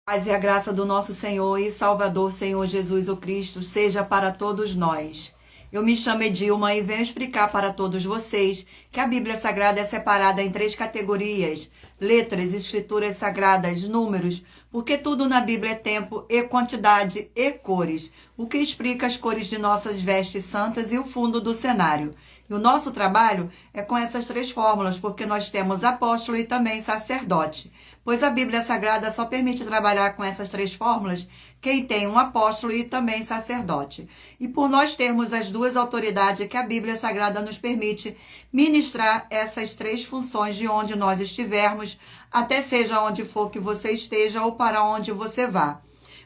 Paz e a graça do nosso Senhor e Salvador, Senhor Jesus o Cristo, seja para todos nós. Eu me chamo Edilma e venho explicar para todos vocês que a Bíblia Sagrada é separada em 3 categorias: letras, escrituras sagradas, números, porque tudo na Bíblia é tempo e quantidade e cores, o que explica as cores de nossas vestes santas e o fundo do cenário. E o nosso trabalho é com essas 3 fórmulas, porque nós temos apóstolo e também sacerdote. Pois a Bíblia Sagrada só permite trabalhar com essas 3 fórmulas quem tem um apóstolo e também sacerdote. E por nós termos as 2 autoridades que a Bíblia Sagrada nos permite ministrar essas 3 funções de onde nós estivermos, até seja onde for que você esteja ou para onde você vá.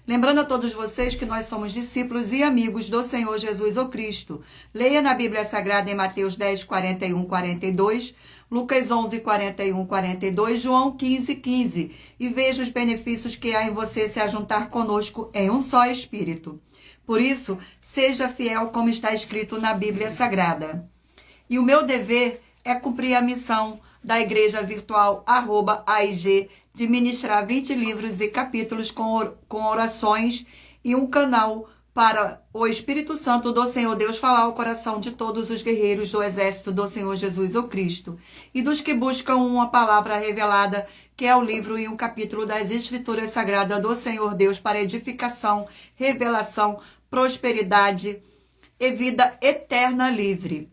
Lembrando a todos vocês que nós somos discípulos e amigos do Senhor Jesus o Cristo. Leia na Bíblia Sagrada em Mateus 10, 41, 42, Lucas 11, 41, 42, João 15, 15. E veja os benefícios que há em você se ajuntar conosco em um só Espírito. Por isso, seja fiel como está escrito na Bíblia Sagrada. E o meu dever é cumprir a missão da Igreja Virtual @AIG, de ministrar 20 livros e capítulos com orações e um canal para o Espírito Santo do Senhor Deus falar ao coração de todos os guerreiros do exército do Senhor Jesus o Cristo e dos que buscam uma palavra revelada, que é o livro e um capítulo das Escrituras Sagradas do Senhor Deus para edificação, revelação, prosperidade e vida eterna livre.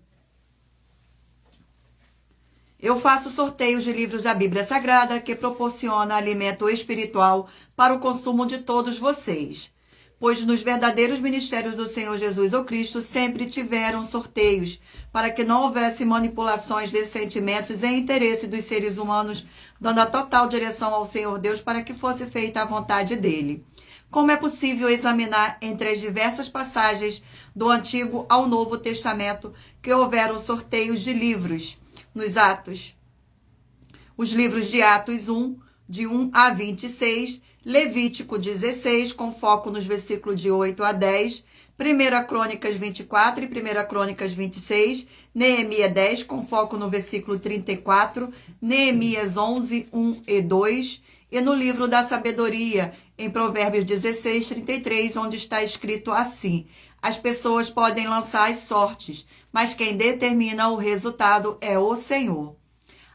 Eu faço sorteios de livros da Bíblia Sagrada que proporciona alimento espiritual para o consumo de todos vocês. Pois nos verdadeiros ministérios do Senhor Jesus o Cristo sempre tiveram sorteios, para que não houvesse manipulações de sentimentos e interesse dos seres humanos, dando a total direção ao Senhor Deus para que fosse feita a vontade dele. Como é possível examinar entre as diversas passagens do Antigo ao Novo Testamento que houveram sorteios de livros? Nos Atos, os livros de Atos 1, de 1 a 26, Levítico 16, com foco nos versículos de 8 a 10, 1 Crônicas 24 e 1 Crônicas 26, Neemias 10, com foco no versículo 34, Neemias 11, 1 e 2, e no livro da sabedoria, em Provérbios 16, 33, onde está escrito assim: as pessoas podem lançar as sortes, mas quem determina o resultado é o Senhor.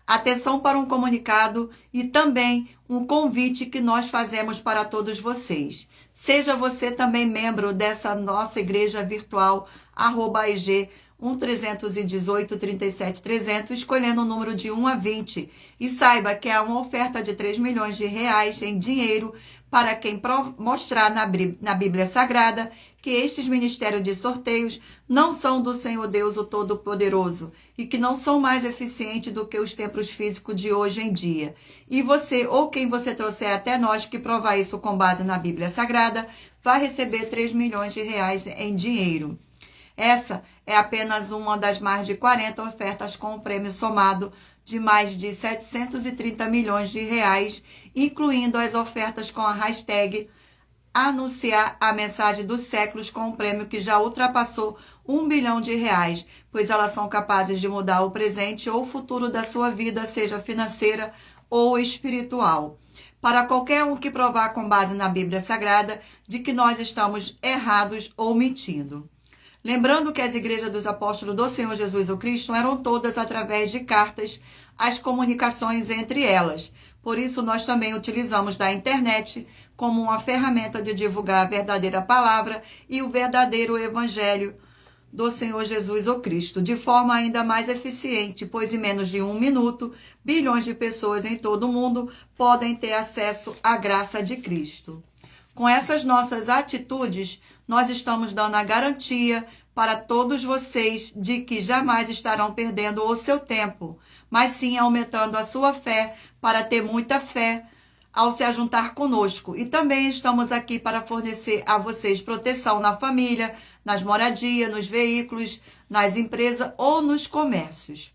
Atenção para um comunicado e também um convite que nós fazemos para todos vocês. Seja você também membro dessa nossa igreja virtual, @IG 1318 37 300, escolhendo o número de 1 a 20. E saiba que há uma oferta de 3 milhões de reais em dinheiro para quem mostrar na Bíblia Sagrada que estes ministérios de sorteios não são do Senhor Deus o Todo-Poderoso e que não são mais eficientes do que os templos físicos de hoje em dia. E você, ou quem você trouxer até nós que provar isso com base na Bíblia Sagrada, vai receber 3 milhões de reais em dinheiro. Essa é apenas uma das mais de 40 ofertas com um prêmio somado de mais de 730 milhões de reais, incluindo as ofertas com a hashtag anunciar a mensagem dos séculos, com um prêmio que já ultrapassou 1 bilhão de reais, pois elas são capazes de mudar o presente ou o futuro da sua vida, seja financeira ou espiritual. Para qualquer um que provar com base na Bíblia Sagrada de que nós estamos errados ou mentindo. Lembrando que as igrejas dos apóstolos do Senhor Jesus o Cristo eram todas através de cartas, as comunicações entre elas. Por isso, nós também utilizamos da internet como uma ferramenta de divulgar a verdadeira palavra e o verdadeiro evangelho do Senhor Jesus o Cristo, de forma ainda mais eficiente, pois em menos de 1 minuto, bilhões de pessoas em todo o mundo podem ter acesso à graça de Cristo. Com essas nossas atitudes, nós estamos dando a garantia para todos vocês de que jamais estarão perdendo o seu tempo, mas sim aumentando a sua fé para ter muita fé ao se ajuntar conosco. E também estamos aqui para fornecer a vocês proteção na família, nas moradias, nos veículos, nas empresas ou nos comércios.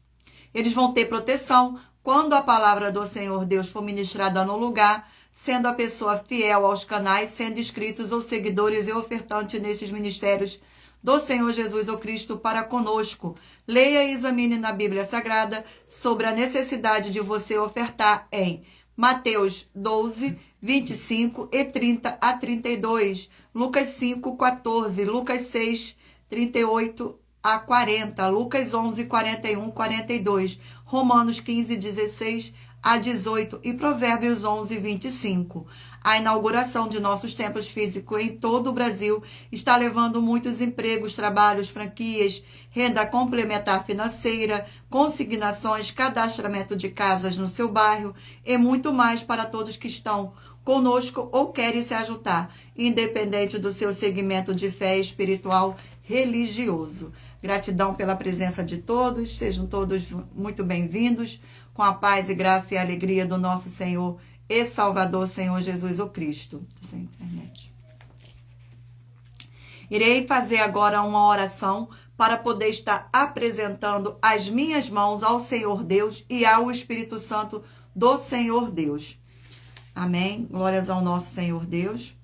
Eles vão ter proteção quando a palavra do Senhor Deus for ministrada no lugar, sendo a pessoa fiel aos canais, sendo inscritos ou seguidores e ofertantes nesses ministérios do Senhor Jesus o Cristo para conosco. Leia e examine na Bíblia Sagrada sobre a necessidade de você ofertar em Mateus 12, 25 e 30 a 32, Lucas 5, 14, Lucas 6, 38 a 40, Lucas 11, 41, 42, Romanos 15, 16 a 18 e Provérbios 11, 25. A inauguração de nossos templos físicos em todo o Brasil está levando muitos empregos, trabalhos, franquias, renda complementar financeira, consignações, cadastramento de casas no seu bairro e muito mais para todos que estão conosco ou querem se ajudar, independente do seu segmento de fé espiritual religioso. Gratidão pela presença de todos, sejam todos muito bem-vindos, com a paz e graça e alegria do nosso Senhor e Salvador, Senhor Jesus o Cristo. Sem internet. Irei fazer agora uma oração para poder estar apresentando as minhas mãos ao Senhor Deus e ao Espírito Santo do Senhor Deus. Amém. Glórias ao nosso Senhor Deus.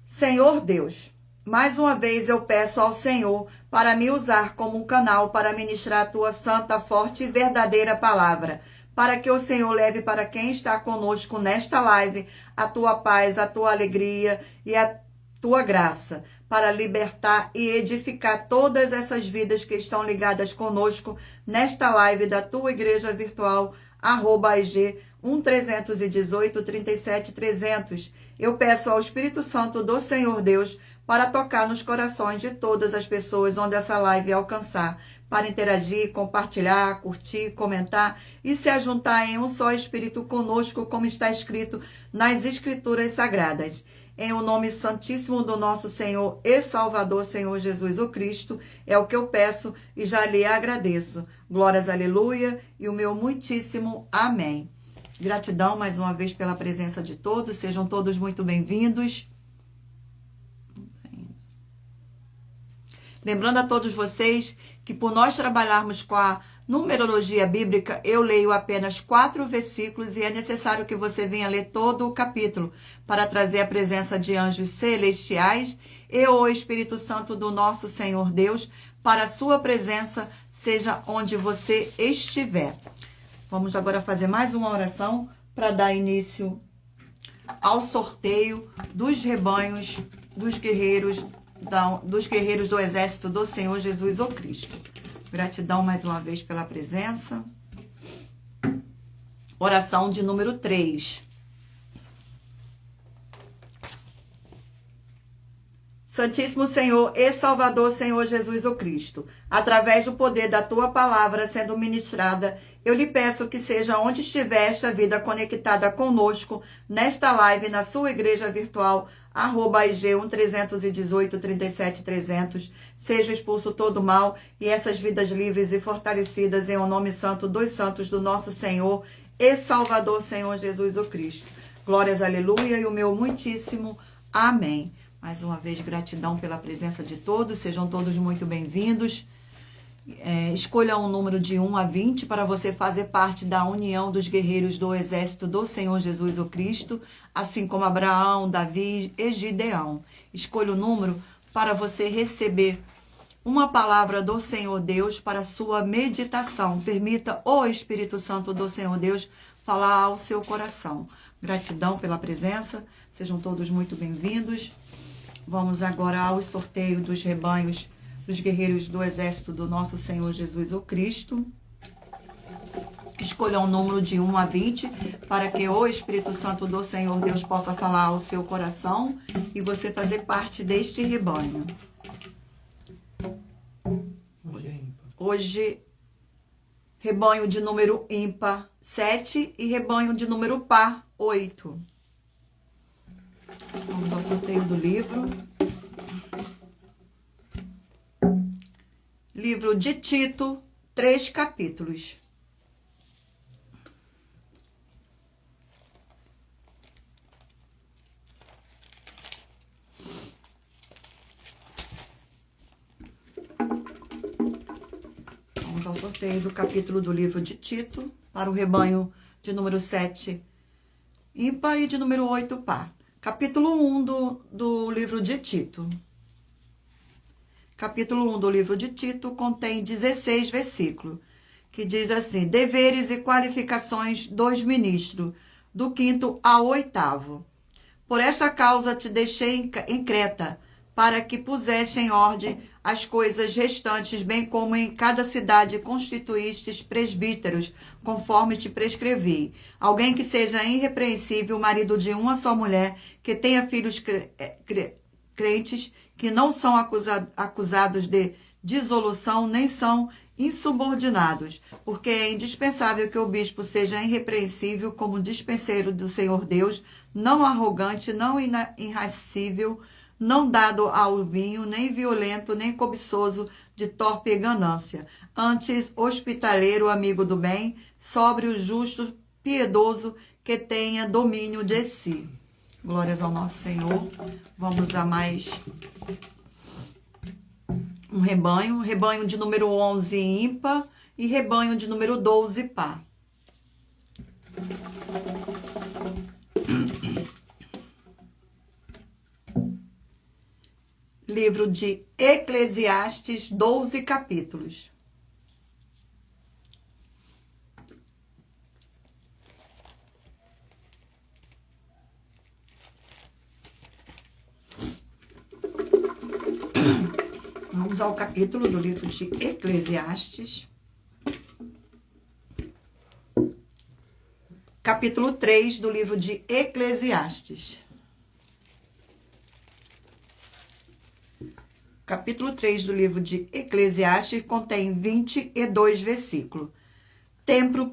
Senhor Deus, mais uma vez eu peço ao Senhor para me usar como um canal para ministrar a tua santa, forte e verdadeira palavra, para que o Senhor leve para quem está conosco nesta live a tua paz, a tua alegria e a tua graça, para libertar e edificar todas essas vidas que estão ligadas conosco nesta live da tua igreja virtual, @IG 1318 37 300. Eu peço ao Espírito Santo do Senhor Deus para tocar nos corações de todas as pessoas onde essa live alcançar, para interagir, compartilhar, curtir, comentar e se ajuntar em um só Espírito conosco, como está escrito nas Escrituras Sagradas. Em o nome santíssimo do nosso Senhor e Salvador, Senhor Jesus o Cristo, é o que eu peço e já lhe agradeço. Glórias, aleluia, e o meu muitíssimo amém. Gratidão mais uma vez pela presença de todos, sejam todos muito bem-vindos. Lembrando a todos vocês que por nós trabalharmos com a numerologia bíblica, eu leio apenas 4 versículos e é necessário que você venha ler todo o capítulo para trazer a presença de anjos celestiais e o Espírito Santo do nosso Senhor Deus para a sua presença, seja onde você estiver. Vamos agora fazer mais uma oração para dar início ao sorteio dos rebanhos dos guerreiros do exército do Senhor Jesus o Cristo. Gratidão mais uma vez pela presença. Oração de número 3. Santíssimo Senhor e Salvador, Senhor Jesus o Cristo, através do poder da tua palavra sendo ministrada, eu lhe peço que seja onde estiver esta vida conectada conosco, nesta live, na sua igreja virtual, @IG 1318 37 300, seja expulso todo mal e essas vidas livres e fortalecidas em o nome santo dos santos do nosso Senhor e Salvador, Senhor Jesus o Cristo. Glórias, aleluia, e o meu muitíssimo amém. Mais uma vez, gratidão pela presença de todos, sejam todos muito bem-vindos. Escolha um número de 1 a 20 para você fazer parte da união dos guerreiros do exército do Senhor Jesus o Cristo, assim como Abraão, Davi e Gideão. Escolha o número para você receber uma palavra do Senhor Deus para sua meditação. Permita o Espírito Santo do Senhor Deus falar ao seu coração. Gratidão pela presença, sejam todos muito bem-vindos. Vamos agora ao sorteio dos rebanhos dos guerreiros do exército do nosso Senhor Jesus o Cristo. Escolha um número de 1 a 20 para que o Espírito Santo do Senhor Deus possa falar ao seu coração e você fazer parte deste rebanho. Hoje, rebanho de número ímpar 7 e rebanho de número par 8. Vamos ao sorteio do livro. Livro de Tito, 3 capítulos. Vamos ao sorteio do capítulo do livro de Tito, para o rebanho de número 7 ímpar e de número 8 par. Capítulo 1 do livro de Tito. Capítulo 1 do livro de Tito contém 16 versículos, que diz assim: deveres e qualificações dos ministros. do 5º ao 8º. Por esta causa te deixei em Creta, para que pusesse em ordem as coisas restantes, bem como em cada cidade constituístes presbíteros, conforme te prescrevi. Alguém que seja irrepreensível, marido de uma só mulher, que tenha filhos crentes, que não são acusados de dissolução, nem são insubordinados, porque é indispensável que o bispo seja irrepreensível como dispenseiro do Senhor Deus, não arrogante, não irascível, não dado ao vinho, nem violento, nem cobiçoso de torpe ganância. Antes, hospitaleiro, amigo do bem, sóbrio, justo, piedoso, que tenha domínio de si. Glórias ao nosso Senhor. Vamos a mais um rebanho. Rebanho de número 11 ímpar e rebanho de número 12 par. Livro de Eclesiastes, 12 capítulos. Vamos ao capítulo do livro de Eclesiastes. Capítulo 3 do livro de Eclesiastes. Capítulo 3 do livro de Eclesiastes contém 22 versículos. Tempo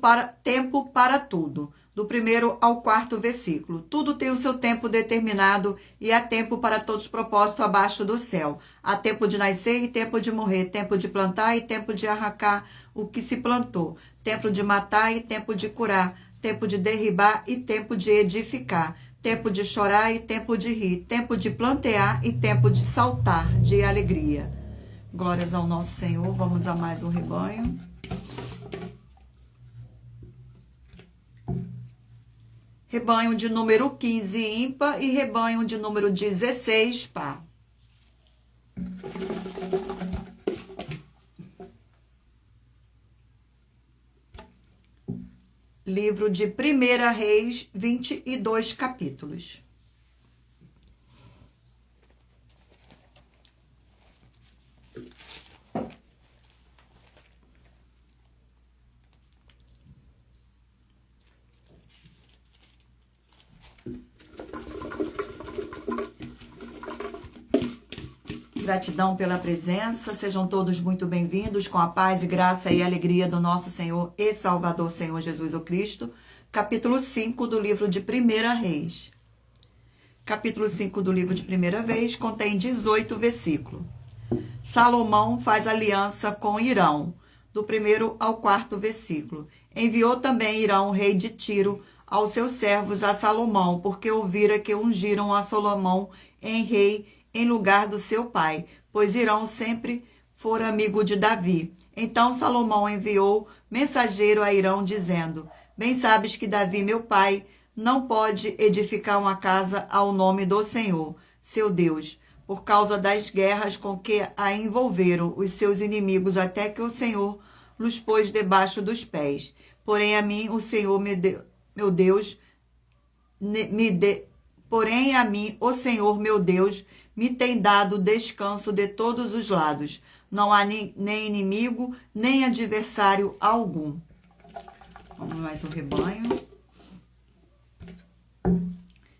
para tudo. Do 1º ao 4º versículo. Tudo tem o seu tempo determinado e há tempo para todos os propósitos abaixo do céu. Há tempo de nascer e tempo de morrer. Tempo de plantar e tempo de arrancar o que se plantou. Tempo de matar e tempo de curar. Tempo de derribar e tempo de edificar. Tempo de chorar e tempo de rir. Tempo de plantear e tempo de saltar de alegria. Glórias ao nosso Senhor. Vamos a mais um rebanho. Rebanho de número 15 ímpar e rebanho de número 16 par. Livro de 1 Reis, 22 capítulos. Gratidão pela presença, sejam todos muito bem-vindos com a paz e graça e alegria do nosso Senhor e Salvador Senhor Jesus o Cristo. Capítulo 5 do livro de 1 Reis. Capítulo 5 do livro de 1 Reis contém 18 versículos. Salomão faz aliança com Irão, do 1º ao 4º versículo. Enviou também Irão, rei de Tiro, aos seus servos a Salomão, porque ouvira que ungiram a Salomão em rei em lugar do seu pai, pois Irão sempre fora amigo de Davi. Então Salomão enviou mensageiro a Irão, dizendo: Bem sabes que Davi, meu pai, não pode edificar uma casa ao nome do Senhor, seu Deus, por causa das guerras com que a envolveram os seus inimigos, até que o Senhor los pôs debaixo dos pés. Porém a mim, o Senhor, meu Deus, porém a mim, o Senhor, meu Deus, me tem dado descanso de todos os lados. Não há nem inimigo, nem adversário algum. Vamos mais um rebanho.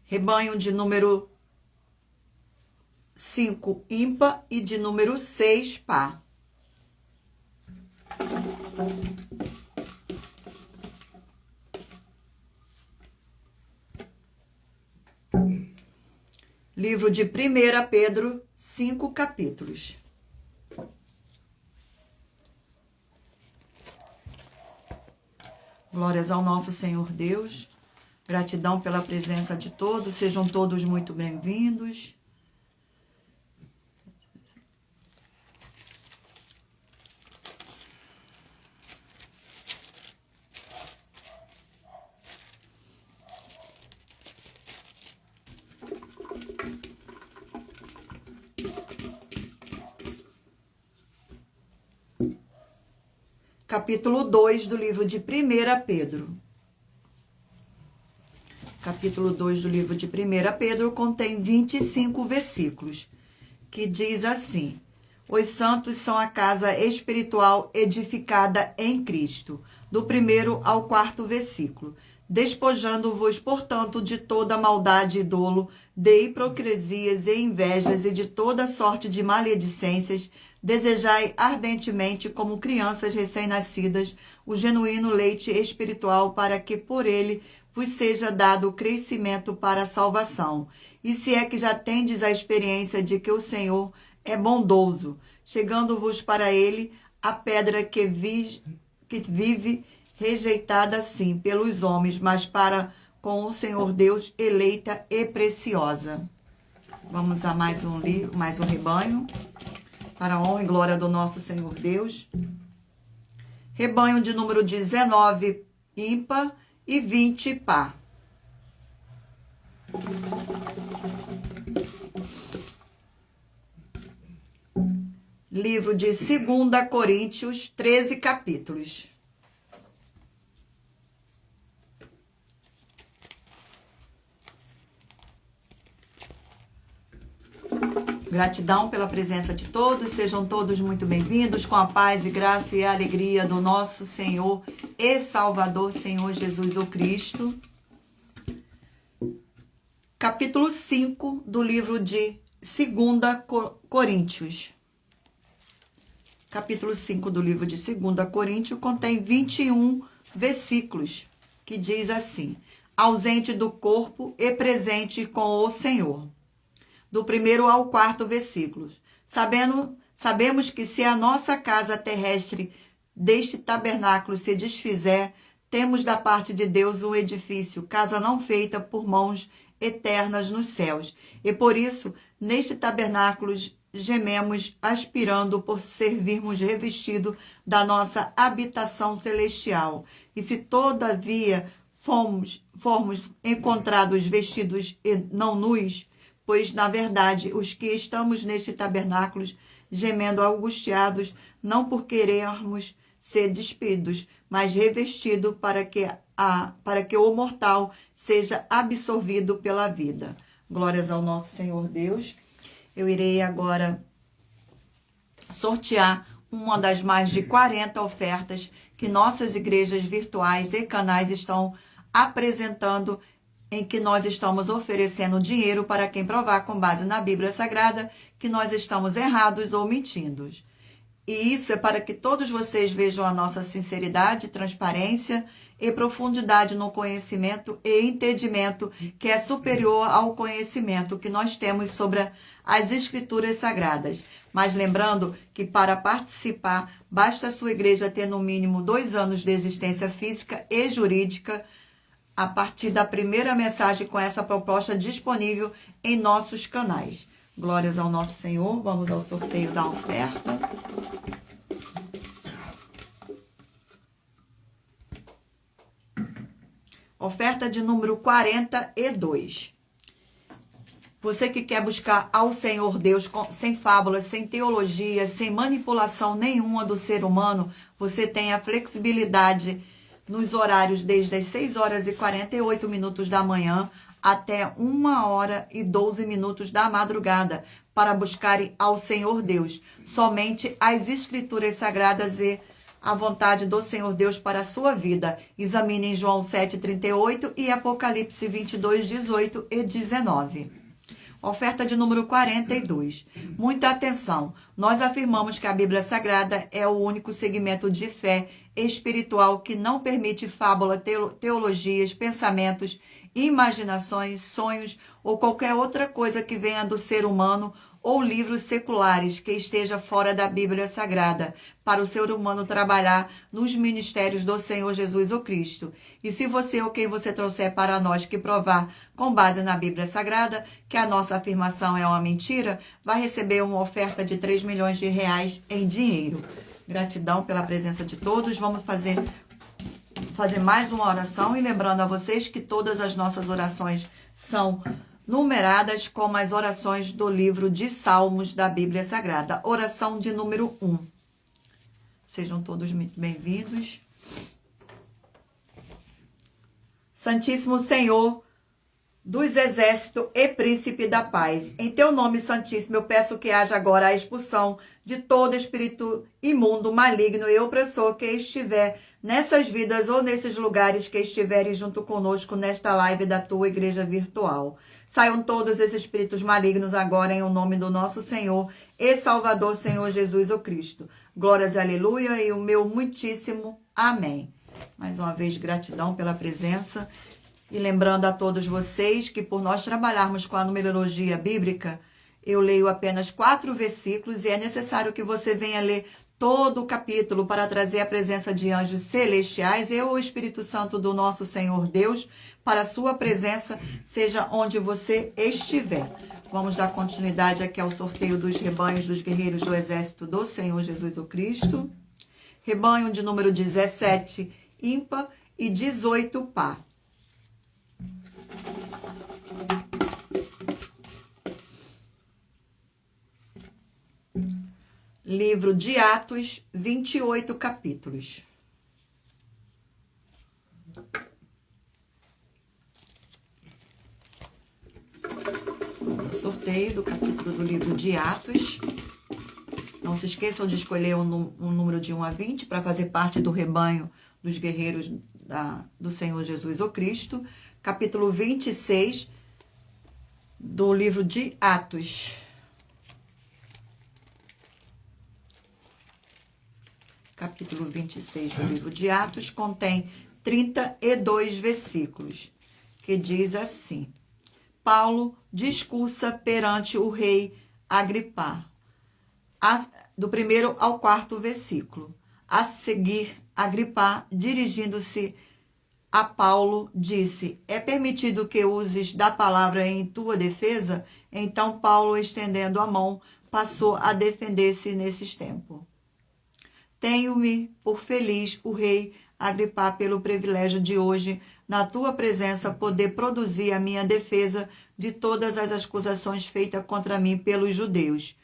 Rebanho de número 5 ímpar e de número 6 par. Livro de 1 Pedro, 5 capítulos. Glórias ao nosso Senhor Deus. Gratidão pela presença de todos. Sejam todos muito bem-vindos. Capítulo 2 do livro de 1 Pedro. capítulo 2 do livro de 1 Pedro, contém 25 versículos, que diz assim: os santos são a casa espiritual edificada em Cristo, do 1º ao 4º versículo. Despojando-vos, portanto, de toda maldade e dolo, de hipocrisias e invejas e de toda sorte de maledicências, desejai ardentemente, como crianças recém-nascidas, o genuíno leite espiritual, para que por ele vos seja dado o crescimento para a salvação. E se é que já tendes a experiência de que o Senhor é bondoso, chegando-vos para ele a pedra que vive rejeitada sim pelos homens, mas para com o Senhor Deus eleita e preciosa. Vamos a mais um rebanho, para a honra e glória do nosso Senhor Deus. Rebanho de número 19 ímpar e 20 par. Livro de 2 Coríntios, 13 capítulos. Gratidão pela presença de todos, sejam todos muito bem-vindos, com a paz e graça e alegria do nosso Senhor e Salvador, Senhor Jesus o Cristo. Capítulo 5 do livro de 2 Coríntios. Capítulo 5 do livro de 2 Coríntios contém 21 versículos, que diz assim: ausente do corpo e presente com o Senhor. Do 1º ao 4º versículo. Sabemos que se a nossa casa terrestre deste tabernáculo se desfizer, temos da parte de Deus um edifício, casa não feita por mãos, eternas nos céus. E por isso, neste tabernáculo, gememos, aspirando por servirmos revestido da nossa habitação celestial. E se todavia formos encontrados vestidos e não nus, pois, na verdade, os que estamos neste tabernáculo, gemendo angustiados, não por querermos ser despidos, mas revestido para que o mortal seja absorvido pela vida. Glórias ao nosso Senhor Deus. Eu irei agora sortear uma das mais de 40 ofertas que nossas igrejas virtuais e canais estão apresentando, em que nós estamos oferecendo dinheiro para quem provar com base na Bíblia Sagrada que nós estamos errados ou mentindo. E isso é para que todos vocês vejam a nossa sinceridade, transparência e profundidade no conhecimento e entendimento que é superior ao conhecimento que nós temos sobre as Escrituras Sagradas. Mas lembrando que para participar, basta a sua igreja ter no mínimo 2 anos de existência física e jurídica, a partir da primeira mensagem com essa proposta disponível em nossos canais. Glórias ao nosso Senhor. Vamos ao sorteio da oferta. Oferta de número 42. Você que quer buscar ao Senhor Deus sem fábulas, sem teologia, sem manipulação nenhuma do ser humano, você tem a flexibilidade nos horários desde as 6h48 da manhã até 1h12 da madrugada, para buscarem ao Senhor Deus, somente as Escrituras Sagradas e a vontade do Senhor Deus para a sua vida. Examinem João 7,38 e Apocalipse 22, 18 e 19. Oferta de número 42. Muita atenção. Nós afirmamos que a Bíblia Sagrada é o único segmento de fé espiritual que não permite fábula, teologias, pensamentos, imaginações, sonhos ou qualquer outra coisa que venha do ser humano ou livros seculares que esteja fora da Bíblia Sagrada, para o ser humano trabalhar nos ministérios do Senhor Jesus o Cristo. E se você ou quem você trouxer para nós que provar com base na Bíblia Sagrada que a nossa afirmação é uma mentira, vai receber uma oferta de 3 milhões de reais em dinheiro. Gratidão pela presença de todos. Vamos fazer mais uma oração, e lembrando a vocês que todas as nossas orações são numeradas como as orações do livro de Salmos da Bíblia Sagrada. Oração de número 1. Sejam todos muito bem-vindos. Santíssimo Senhor, dos exércitos e príncipe da paz. Em teu nome santíssimo, eu peço que haja agora a expulsão de todo espírito imundo, maligno e opressor que estiver nessas vidas ou nesses lugares que estiverem junto conosco nesta live da tua igreja virtual. Saiam todos esses espíritos malignos agora em o nome do nosso Senhor e Salvador, Senhor Jesus o Cristo. Glórias, aleluia, e o meu muitíssimo amém. Mais uma vez, gratidão pela presença. E lembrando a todos vocês que por nós trabalharmos com a numerologia bíblica, eu leio apenas 4 versículos e é necessário que você venha ler todo o capítulo para trazer a presença de anjos celestiais e o Espírito Santo do nosso Senhor Deus para a sua presença, seja onde você estiver. Vamos dar continuidade aqui ao sorteio dos rebanhos dos guerreiros do exército do Senhor Jesus o Cristo. Rebanho de número 17, ímpar, e 18, par. Livro de Atos, 28 capítulos. Sorteio do capítulo do livro de Atos. Não se esqueçam de escolher um número de 1 a 20 para fazer parte do rebanho dos guerreiros do Senhor Jesus o Cristo. Capítulo 26 do livro de Atos. Capítulo 26 do livro de Atos contém 32 versículos, que diz assim: Paulo discursa perante o rei Agripa, do 1º ao 4º versículo. A seguir, Agripa, dirigindo-se a Paulo, disse: é permitido que uses da palavra em tua defesa? Então Paulo, estendendo a mão, passou a defender-se nesses tempos. Tenho-me por feliz, o rei Agripa, pelo privilégio de hoje, na tua presença, poder produzir a minha defesa de todas as acusações feitas contra mim pelos judeus.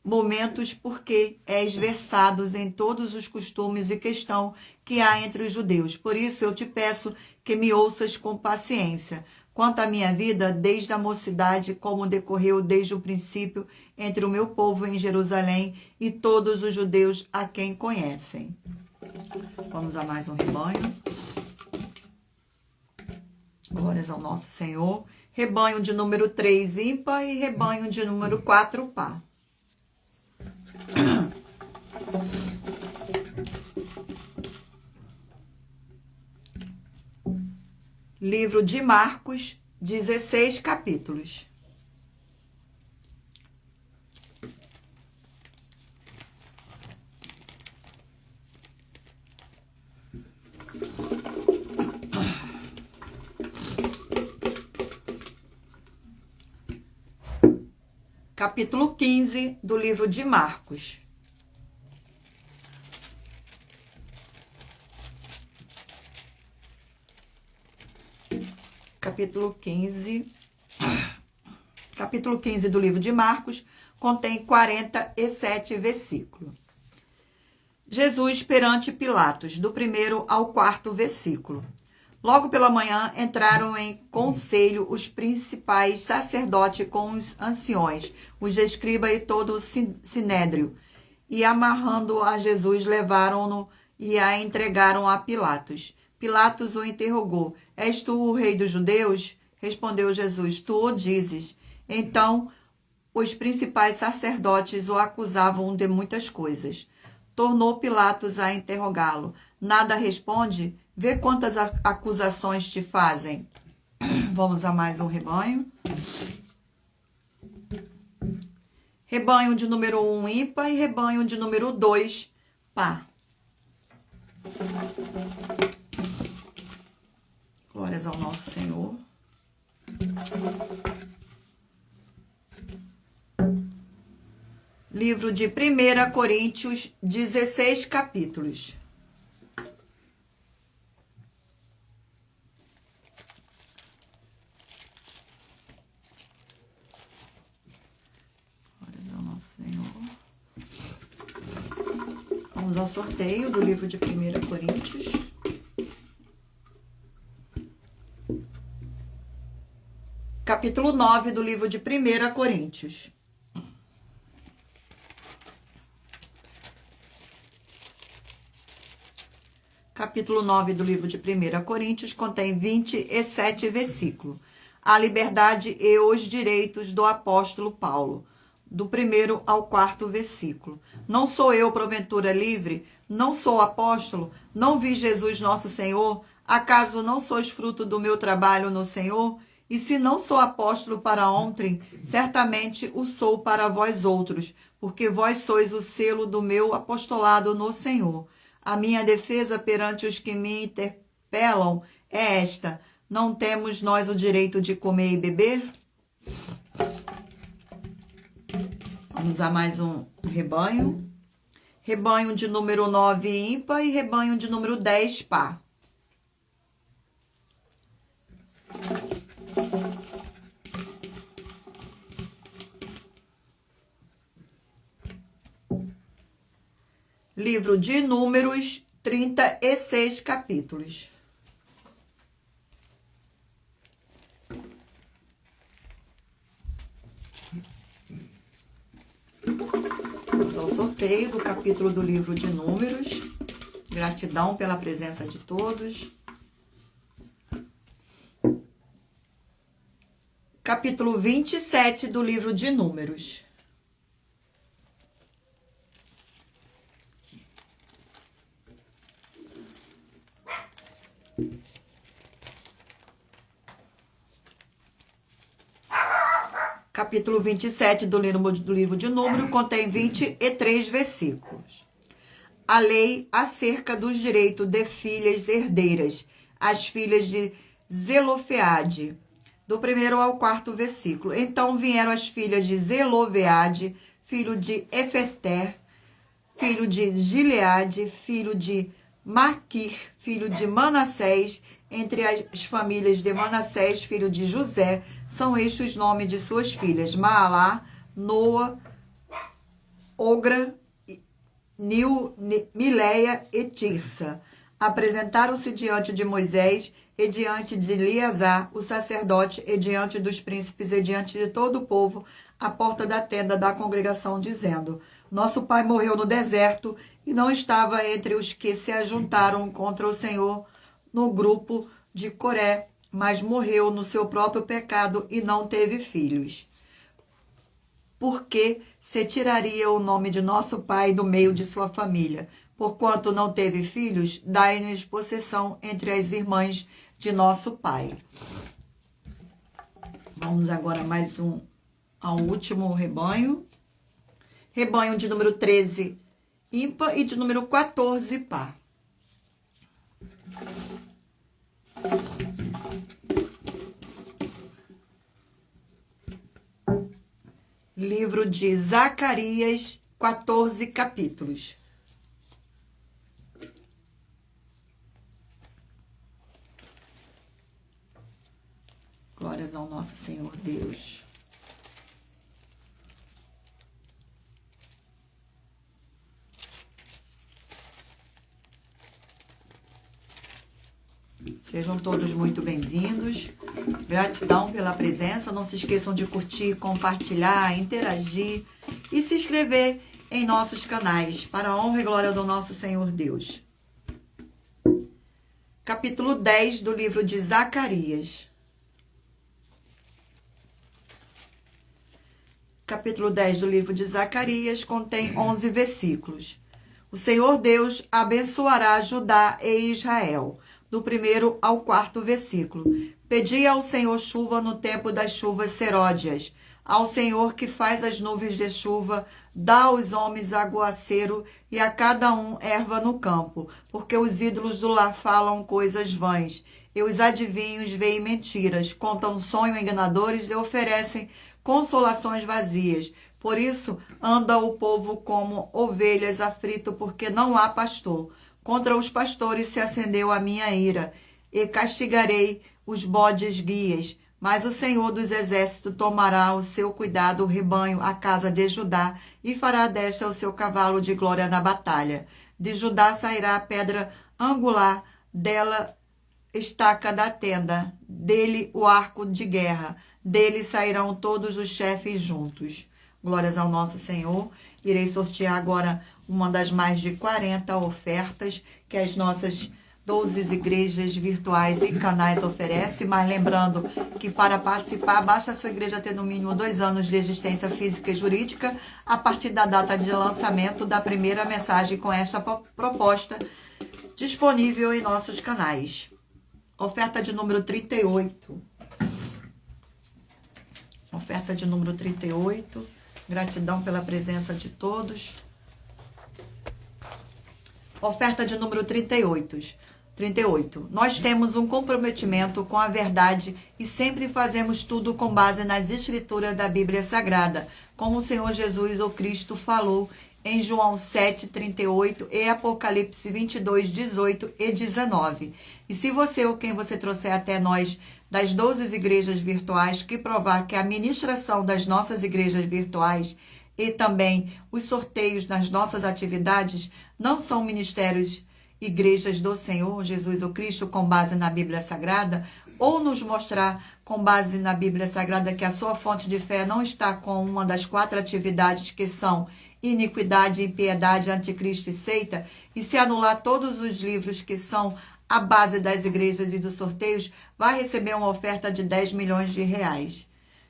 Momentos porque és versados em todos os costumes e questão que há entre os judeus. Por isso eu te peço que me ouças com paciência. Quanto à minha vida, desde a mocidade, como decorreu desde o princípio entre o meu povo em Jerusalém e todos os judeus a quem conhecem. Vamos a mais um rebanho. Glórias ao nosso Senhor. Rebanho de número 3, ímpar, e rebanho de número 4, par. Livro de Marcos, 16 capítulos. Capítulo 15 do livro de Marcos. Capítulo 15 do livro de Marcos contém 47 versículos. Jesus perante Pilatos, do 1º ao 4º versículo. Logo pela manhã entraram em conselho os principais sacerdotes com os anciões, os escribas e todo o sinédrio, e amarrando a Jesus, levaram-no e a entregaram a Pilatos. Pilatos o interrogou: és tu o rei dos judeus? Respondeu Jesus: tu o dizes. Então os principais sacerdotes o acusavam de muitas coisas. Tornou Pilatos a interrogá-lo: nada responde? Vê quantas acusações te fazem. Vamos a mais um rebanho. Rebanho de número 1, ímpar, e rebanho de número 2, par. Glórias ao nosso Senhor. Livro de 1 Coríntios, 16 capítulos. Glórias ao nosso Senhor. Vamos ao sorteio do livro de 1 Coríntios. capítulo 9 do livro de 1 Coríntios. Capítulo 9 do livro de 1 Coríntios contém 27 versículos. A liberdade e os direitos do apóstolo Paulo, do 1º ao 4º versículo. Não sou eu, porventura, livre? Não sou apóstolo? Não vi Jesus nosso Senhor? Acaso não sois fruto do meu trabalho no Senhor? E se não sou apóstolo para ontem, certamente o sou para vós outros, porque vós sois o selo do meu apostolado no Senhor. A minha defesa perante os que me interpelam é esta: não temos nós o direito de comer e beber? Vamos a mais um rebanho. Rebanho de número 9 ímpar e rebanho de número 10 par. Livro de Números, 36 capítulos. Vamos ao sorteio do capítulo do livro de Números. Gratidão pela presença de todos. Capítulo 27 do livro de Números. Capítulo 27 do livro de Números contém 23 versículos. A lei acerca dos direitos de filhas herdeiras, as filhas de Zelofeade, do 1º ao 4º versículo. Então vieram as filhas de Zelofeade, filho de Efeter, filho de Gileade, filho de Maquir, filho de Manassés. Entre as famílias de Manassés, filho de José, são estes os nomes de suas filhas: Maalá, Noa, Ogra, Mileia e Tirsa. Apresentaram-se diante de Moisés e diante de Eleazar, o sacerdote, e diante dos príncipes e diante de todo o povo, à porta da tenda da congregação, dizendo: Nosso pai morreu no deserto e não estava entre os que se ajuntaram contra o Senhor no grupo de Coré, mas morreu no seu próprio pecado e não teve filhos. Porque se tiraria o nome de nosso pai do meio de sua família? Porquanto não teve filhos, dai-nos possessão entre as irmãs de nosso pai. Vamos agora mais ao último rebanho. Rebanho de número 13 ímpar e de número 14 par. Livro de Zacarias, 14 capítulos. Glórias ao nosso Senhor Deus. Sejam todos muito bem-vindos. Gratidão pela presença. Não se esqueçam de curtir, compartilhar, interagir e se inscrever em nossos canais, para a honra e glória do nosso Senhor Deus. Capítulo 10 do livro de Zacarias. Capítulo 10 do livro de Zacarias contém 11 versículos. O Senhor Deus abençoará Judá e Israel. Do 1º ao 4º versículo. Pedi ao Senhor chuva no tempo das chuvas seródias, ao Senhor que faz as nuvens de chuva, dá aos homens aguaceiro e a cada um erva no campo, porque os ídolos do lar falam coisas vãs, e os adivinhos veem mentiras, contam sonhos enganadores e oferecem consolações vazias. Por isso anda o povo como ovelhas aflito, porque não há pastor. Contra os pastores se acendeu a minha ira, e castigarei os bodes guias. Mas o Senhor dos Exércitos tomará o seu cuidado o rebanho, a casa de Judá, e fará desta o seu cavalo de glória na batalha. De Judá sairá a pedra angular, dela estaca da tenda, dele o arco de guerra. Dele sairão todos os chefes juntos. Glórias ao nosso Senhor. Irei sortear agora uma das mais de 40 ofertas que as nossas 12 igrejas virtuais e canais oferecem. Mas lembrando que para participar, basta a sua igreja ter no mínimo 2 anos de existência física e jurídica a partir da data de lançamento da primeira mensagem com esta proposta disponível em nossos canais. Oferta de número 38. Oferta de número 38. Gratidão pela presença de todos. Oferta de número 38. Nós temos um comprometimento com a verdade e sempre fazemos tudo com base nas escrituras da Bíblia Sagrada, como o Senhor Jesus ou Cristo falou em João 7:38 e Apocalipse 22:18 e 19. E se você ou quem você trouxer até nós das 12 igrejas virtuais que provar que a ministração das nossas igrejas virtuais e também os sorteios nas nossas atividades não são ministérios igrejas do Senhor Jesus ou Cristo com base na Bíblia Sagrada, ou nos mostrar com base na Bíblia Sagrada que a sua fonte de fé não está com uma das 4 atividades que são iniquidade, impiedade, anticristo e seita, e se anular todos os livros que são a base das igrejas e dos sorteios, vai receber uma oferta de 10 milhões de reais.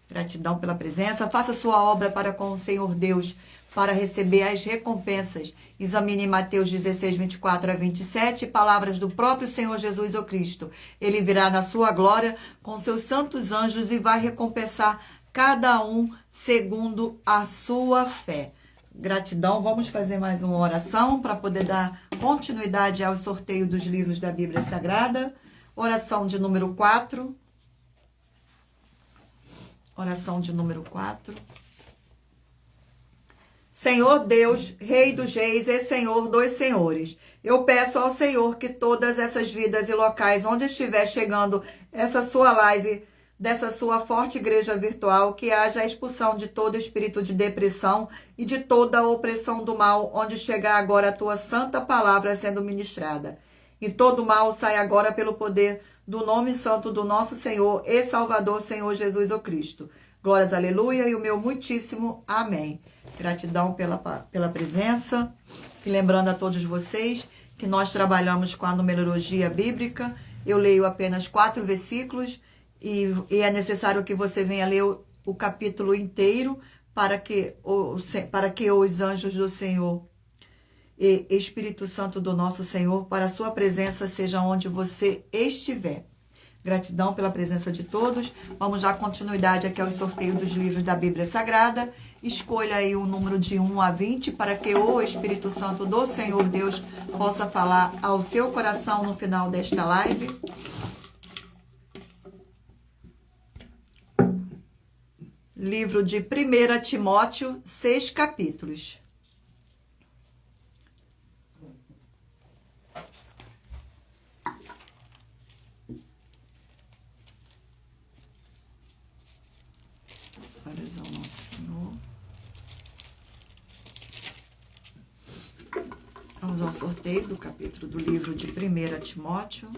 Gratidão pela presença. Faça sua obra para com o Senhor Deus, para receber as recompensas. Examine Mateus 16:24-27, palavras do próprio Senhor Jesus o Cristo. Ele virá na sua glória com seus santos anjos e vai recompensar cada um segundo a sua fé. Gratidão. Vamos fazer mais uma oração para poder dar continuidade ao sorteio dos livros da Bíblia Sagrada. Oração de número 4. Oração de número 4. Senhor Deus, Rei dos reis e Senhor dos senhores, eu peço ao Senhor que todas essas vidas e locais onde estiver chegando essa sua live, dessa sua forte igreja virtual, que haja a expulsão de todo espírito de depressão e de toda a opressão do mal, onde chegar agora a tua santa palavra sendo ministrada. E todo mal sai agora pelo poder do nome santo do nosso Senhor e Salvador, Senhor Jesus o Cristo. Glórias, aleluia, e o meu muitíssimo amém. Gratidão pela presença. E lembrando a todos vocês que nós trabalhamos com a numerologia bíblica. Eu leio apenas 4 versículos e é necessário que você venha ler o capítulo inteiro para que os anjos do Senhor e Espírito Santo do nosso Senhor, para a sua presença, seja onde você estiver. Gratidão pela presença de todos. Vamos dar continuidade aqui ao sorteio dos livros da Bíblia Sagrada. Escolha aí o número de 1 a 20 para que o Espírito Santo do Senhor Deus possa falar ao seu coração no final desta live. Livro de 1 Timóteo, 6 capítulos. Glórias ao nosso Senhor. Vamos ao sorteio do capítulo do livro de 1 Timóteo.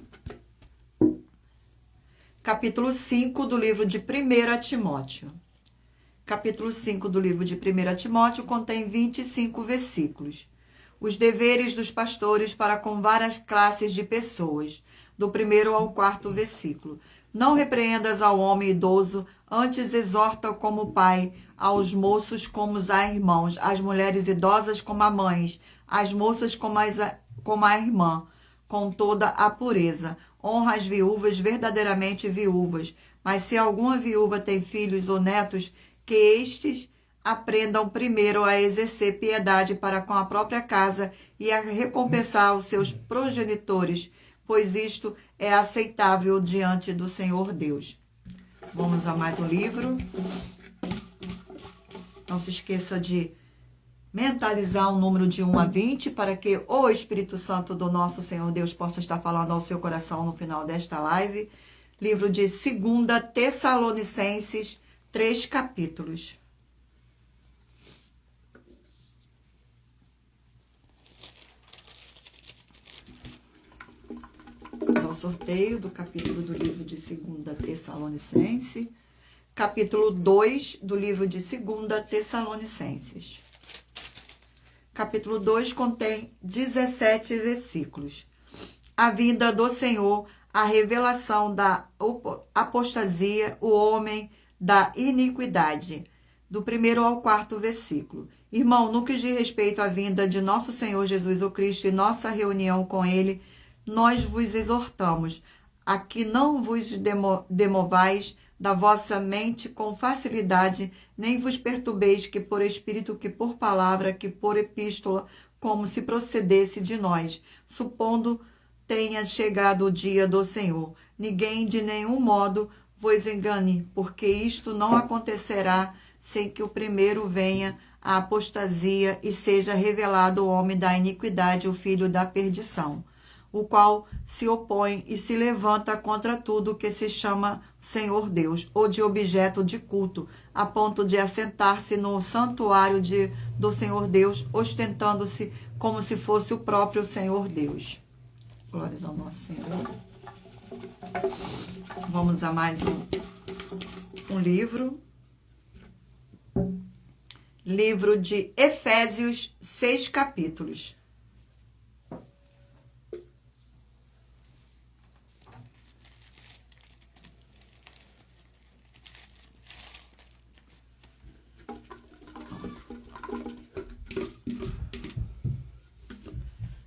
Capítulo 5 do livro de 1 Timóteo. Capítulo 5 do livro de 1 Timóteo contém 25 versículos. Os deveres dos pastores para com várias classes de pessoas, do 1º ao 4º versículo. Não repreendas ao homem idoso, antes exorta como pai, aos moços como a irmãos, às mulheres idosas como a mães, às moças como a irmã, com toda a pureza. Honra as viúvas, verdadeiramente viúvas. Mas se alguma viúva tem filhos ou netos, que estes aprendam primeiro a exercer piedade para com a própria casa e a recompensar os seus progenitores, pois isto é aceitável diante do Senhor Deus. Vamos a mais um livro. Não se esqueça de mentalizar o número de 1 a 20 para que o Espírito Santo do nosso Senhor Deus possa estar falando ao seu coração no final desta live. Livro de 2 Tessalonicenses, 3 capítulos. Vamos ao sorteio do capítulo do livro de 2 Tessalonicenses. capítulo 2 do livro de 2 Tessalonicenses. Capítulo 2 contém 17 versículos. A vinda do Senhor, a revelação da apostasia, o homem da iniquidade. Do 1º ao 4º versículo. Irmão, no que diz respeito à vinda de nosso Senhor Jesus o Cristo e nossa reunião com Ele, nós vos exortamos a que não vos demovais da vossa mente com facilidade, nem vos perturbeis que por espírito, que por palavra, que por epístola, como se procedesse de nós, supondo tenha chegado o dia do Senhor. Ninguém de nenhum modo vos engane, porque isto não acontecerá sem que o primeiro venha a apostasia e seja revelado o homem da iniquidade, o filho da perdição, o qual se opõe e se levanta contra tudo que se chama Senhor Deus, ou de objeto de culto, a ponto de assentar-se no santuário do Senhor Deus, ostentando-se como se fosse o próprio Senhor Deus. Glórias ao nosso Senhor. Vamos a mais um livro. Livro de Efésios, 6 capítulos.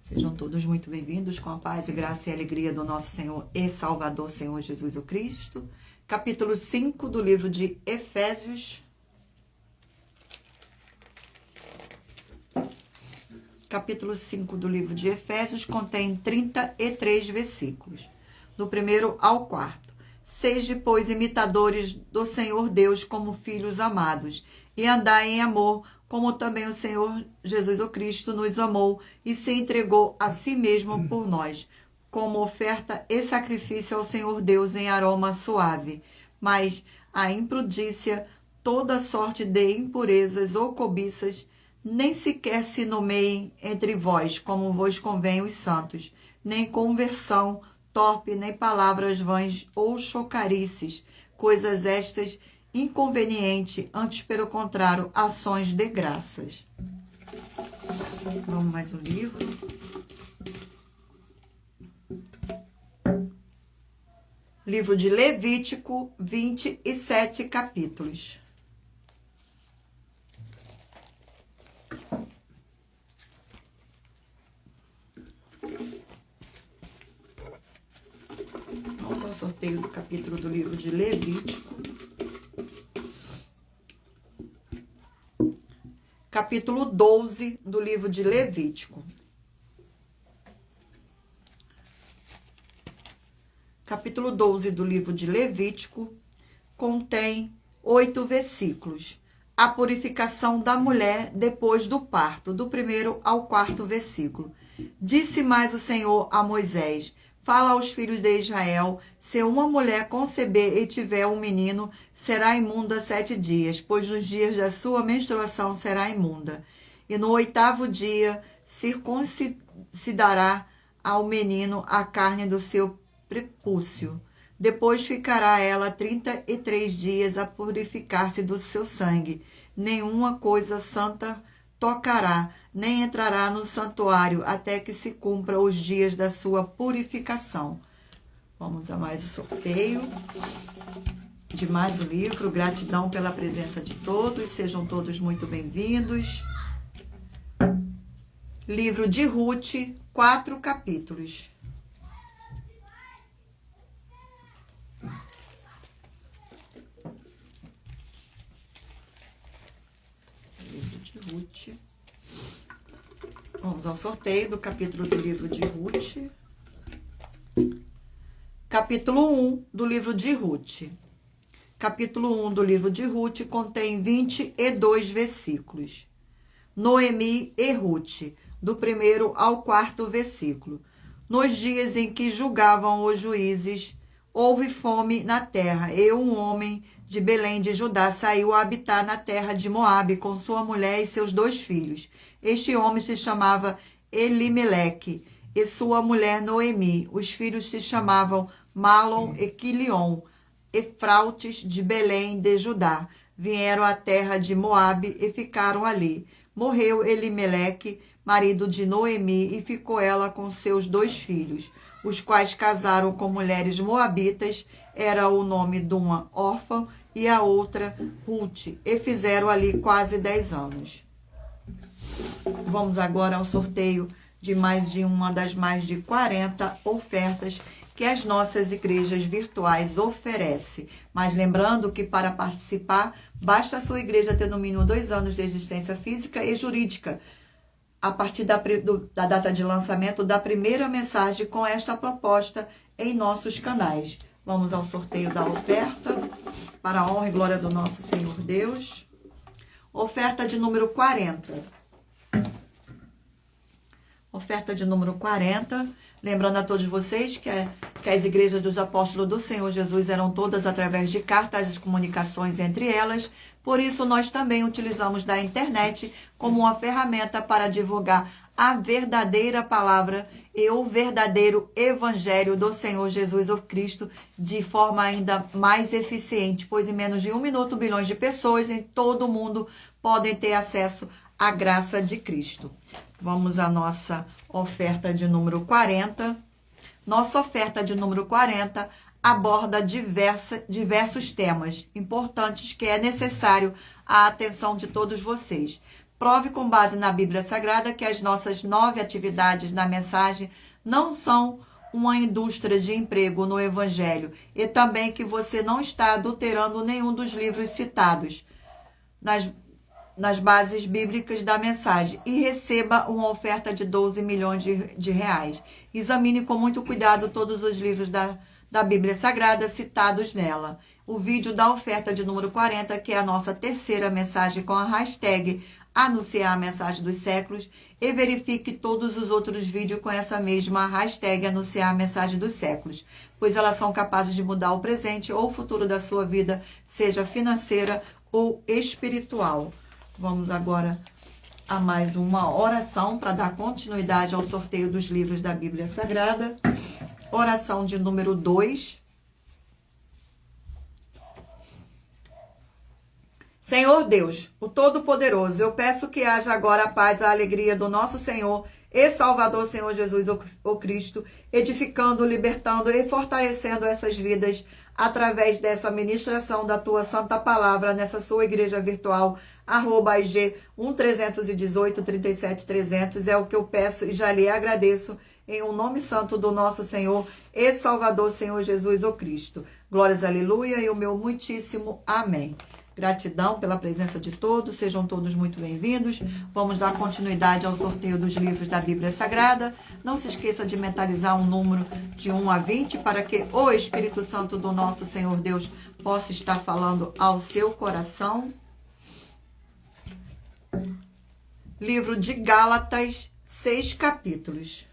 Sejam todos muito bem-vindos com a paz e graça e alegria do nosso Senhor e Salvador, Senhor Jesus o Cristo. Capítulo 5 do livro de Efésios. Capítulo 5 do livro de Efésios contém 33 versículos, do 1º ao 4º. Sede, pois, imitadores do Senhor Deus como filhos amados, e andai em amor, como também o Senhor Jesus o Cristo nos amou e se entregou a si mesmo por nós, como oferta e sacrifício ao Senhor Deus em aroma suave. Mas a imprudícia, toda sorte de impurezas ou cobiças, nem sequer se nomeiem entre vós, como vos convém os santos, nem conversão torpe, nem palavras vãs ou chocarices, coisas estas inconveniente, antes pelo contrário, ações de graças. Vamos mais um livro. Livro de Levítico, 27 capítulos. Vamos ao sorteio do capítulo do livro de Levítico. Capítulo 12 do livro de Levítico. Capítulo 12 do livro de Levítico contém 8 versículos. A purificação da mulher depois do parto, do 1º ao 4º versículo. Disse mais o Senhor a Moisés: fala aos filhos de Israel, se uma mulher conceber e tiver um menino, será imunda 7 dias, pois nos dias da sua menstruação será imunda. E no 8º dia circuncidará ao menino a carne do seu prepúcio. Depois ficará ela 33 dias a purificar-se do seu sangue. Nenhuma coisa santa tocará, nem entrará no santuário, até que se cumpra os dias da sua purificação. Vamos a mais o sorteio de mais um livro. Gratidão pela presença de todos, sejam todos muito bem-vindos. Livro de Ruth, 4 capítulos. Livro de Ruth. Vamos ao sorteio do capítulo do livro de Ruth. Capítulo 1 do livro de Ruth. Capítulo 1 do livro de Ruth contém 22 versículos. Noemi e Ruth, do 1º ao 4º versículo. Nos dias em que julgavam os juízes, houve fome na terra, e um homem de Belém de Judá saiu a habitar na terra de Moabe com sua mulher e seus 2 filhos. Este homem se chamava Elimeleque e sua mulher Noemi. Os filhos se chamavam Malom e Quilion. efrautes de Belém de Judá. Vieram à terra de Moabe e ficaram ali. Morreu Elimeleque, marido de Noemi, e ficou ela com seus 2 filhos, os quais casaram com mulheres moabitas. Era o nome de uma órfã e a outra Ruth, e fizeram ali quase 10 anos. Vamos agora ao sorteio de uma das mais de 40 ofertas que as nossas igrejas virtuais oferecem. Mas lembrando que para participar, basta a sua igreja ter no mínimo 2 anos de existência física e jurídica, a partir da data de lançamento da primeira mensagem com esta proposta em nossos canais. Vamos ao sorteio da oferta, para a honra e glória do nosso Senhor Deus. Oferta de número 40. Oferta de número 40. Lembrando a todos vocês que as igrejas dos apóstolos do Senhor Jesus eram todas através de cartas de comunicações entre elas. Por isso, nós também utilizamos da internet como uma ferramenta para divulgar a verdadeira palavra e o verdadeiro evangelho do Senhor Jesus o Cristo de forma ainda mais eficiente, pois em menos de 1 minuto, bilhões de pessoas em todo o mundo podem ter acesso à graça de Cristo. Vamos à nossa oferta de número 40. Nossa oferta de número 40 aborda diversos temas importantes que é necessário a atenção de todos vocês. Prove com base na Bíblia Sagrada que as nossas 9 atividades na mensagem não são uma indústria de emprego no Evangelho e também que você não está adulterando nenhum dos livros citados nas bases bíblicas da mensagem e receba uma oferta de 12 milhões de reais. Examine com muito cuidado todos os livros da Bíblia Sagrada citados nela. O vídeo da oferta de número 40, que é a nossa terceira mensagem com a hashtag Anunciar a Mensagem dos Séculos, e verifique todos os outros vídeos com essa mesma hashtag Anunciar a Mensagem dos Séculos, pois elas são capazes de mudar o presente ou o futuro da sua vida, seja financeira ou espiritual. Vamos agora a mais uma oração para dar continuidade ao sorteio dos livros da Bíblia Sagrada. Oração de número 2. Senhor Deus, o Todo-Poderoso, eu peço que haja agora a paz, a alegria do nosso Senhor e Salvador, Senhor Jesus, o Cristo, edificando, libertando e fortalecendo essas vidas através dessa ministração da tua santa palavra nessa sua igreja virtual, @IG 1318 37 300. É o que eu peço e já lhe agradeço em um nome santo do nosso Senhor e Salvador, Senhor Jesus, o Cristo. Glórias, aleluia, e o meu muitíssimo amém. Gratidão pela presença de todos, sejam todos muito bem-vindos. Vamos dar continuidade ao sorteio dos livros da Bíblia Sagrada. Não se esqueça de mentalizar um número de 1 a 20 para que o Espírito Santo do nosso Senhor Deus possa estar falando ao seu coração. Livro de Gálatas, 6 capítulos.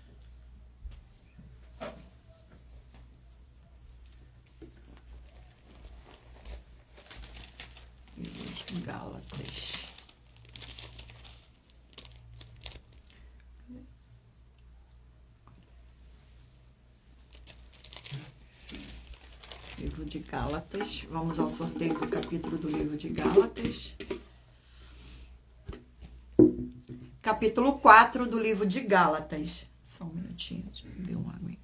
Gálatas. Livro de Gálatas. Vamos ao sorteio do capítulo do livro de Gálatas. Capítulo 4 do livro de Gálatas. Só um minutinho, deixa eu beber uma água aqui.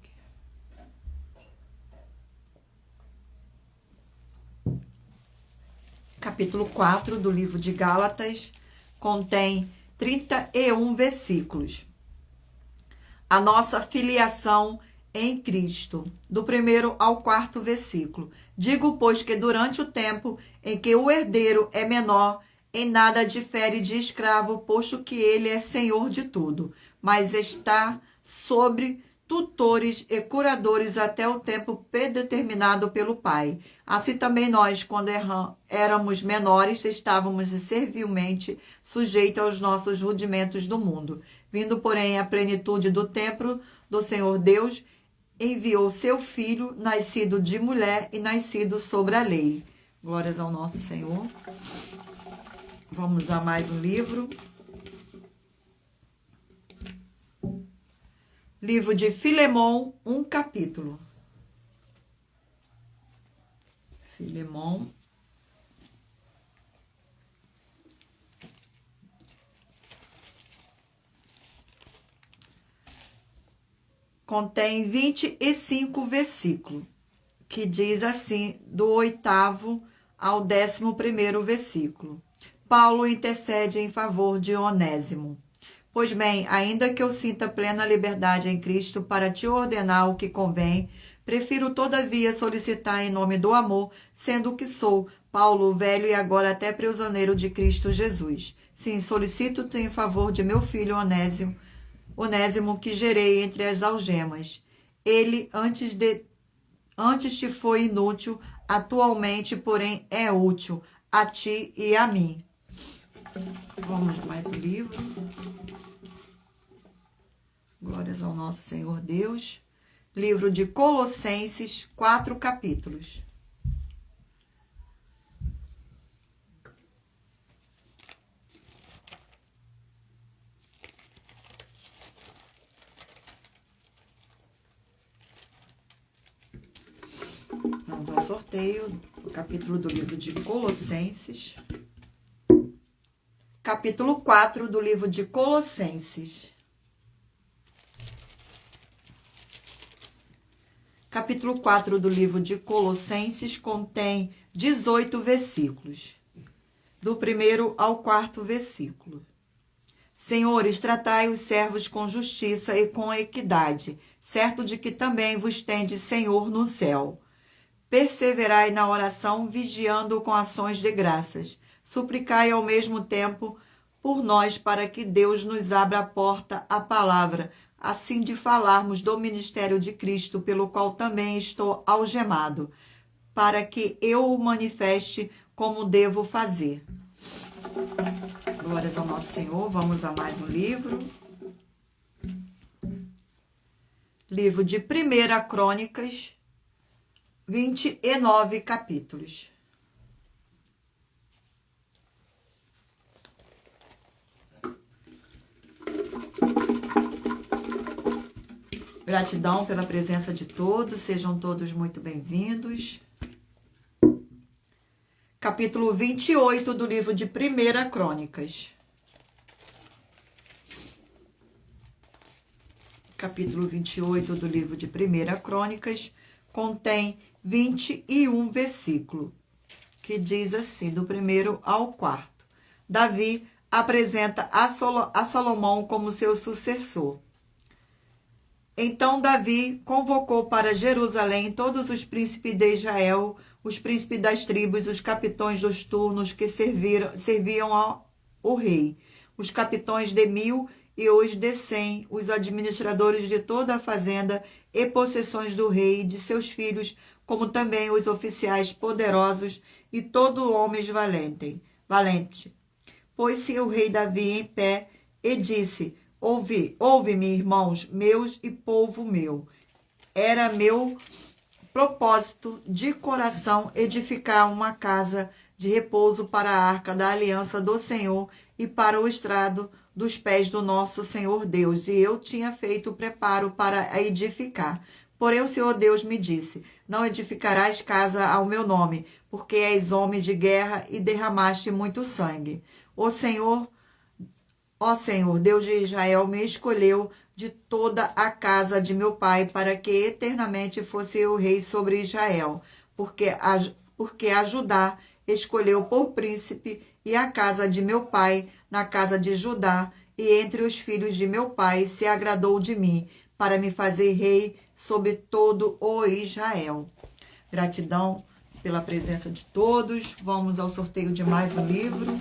Capítulo 4 do livro de Gálatas contém 31 versículos. A nossa filiação em Cristo, do 1º ao 4º versículo. Digo, pois, que durante o tempo em que o herdeiro é menor, em nada difere de escravo, posto que ele é senhor de tudo, mas está sobre tutores e curadores até o tempo predeterminado pelo Pai. Assim também nós, quando éramos menores, estávamos servilmente sujeitos aos nossos rudimentos do mundo. Vindo, porém, à plenitude do tempo do Senhor Deus, enviou seu Filho, nascido de mulher e nascido sobre a lei. Glórias ao nosso Senhor. Vamos a mais um livro. Livro de Filemão, 1 capítulo. Filemão. Contém 25 versículos, que diz assim, do 8º ao 11º versículo. Paulo intercede em favor de Onésimo. Pois bem, ainda que eu sinta plena liberdade em Cristo para te ordenar o que convém, prefiro todavia solicitar em nome do amor, sendo o que sou, Paulo, velho e agora até prisioneiro de Cristo Jesus. Sim, solicito-te em favor de meu filho Onésimo, que gerei entre as algemas. Ele antes te foi inútil, atualmente, porém, é útil a ti e a mim. Vamos mais um livro. Glórias ao nosso Senhor Deus. Livro de Colossenses, 4 capítulos. Vamos ao sorteio, o capítulo do livro de Colossenses. Capítulo 4 do livro de Colossenses. Capítulo 4 do livro de Colossenses contém 18 versículos, do 1º ao 4º versículo. Senhores, tratai os servos com justiça e com equidade, certo de que também vos tende Senhor no céu. Perseverai na oração, vigiando com ações de graças. Suplicai ao mesmo tempo por nós, para que Deus nos abra a porta à palavra, assim de falarmos do ministério de Cristo, pelo qual também estou algemado, para que eu o manifeste como devo fazer. Glórias ao nosso Senhor. Vamos a mais um livro. Livro de 1ª Crônicas, 29 capítulos. Gratidão pela presença de todos, sejam todos muito bem-vindos. Capítulo 28 do livro de 1ª Crônicas. Capítulo 28 do livro de 1ª Crônicas contém 21 versículos, que diz assim, do 1º ao 4º. Davi apresenta a Salomão como seu sucessor. Então Davi convocou para Jerusalém todos os príncipes de Israel, os príncipes das tribos, os capitães dos turnos que serviam ao rei, os capitães de 1000 e os de 100, os administradores de toda a fazenda e possessões do rei e de seus filhos, como também os oficiais poderosos e todo homem valente. Pôs-se o rei Davi em pé e disse: Ouve-me, irmãos meus e povo meu. Era meu propósito de coração edificar uma casa de repouso para a arca da aliança do Senhor e para o estrado dos pés do nosso Senhor Deus. E eu tinha feito o preparo para a edificar. Porém o Senhor Deus me disse: não edificarás casa ao meu nome, porque és homem de guerra e derramaste muito sangue. Ó Senhor, Deus de Israel, me escolheu de toda a casa de meu pai, para que eternamente fosse eu rei sobre Israel, porque a Judá escolheu por príncipe, e a casa de meu pai na casa de Judá, e entre os filhos de meu pai se agradou de mim, para me fazer rei sobre todo o Israel. Gratidão pela presença de todos. Vamos ao sorteio de mais um livro.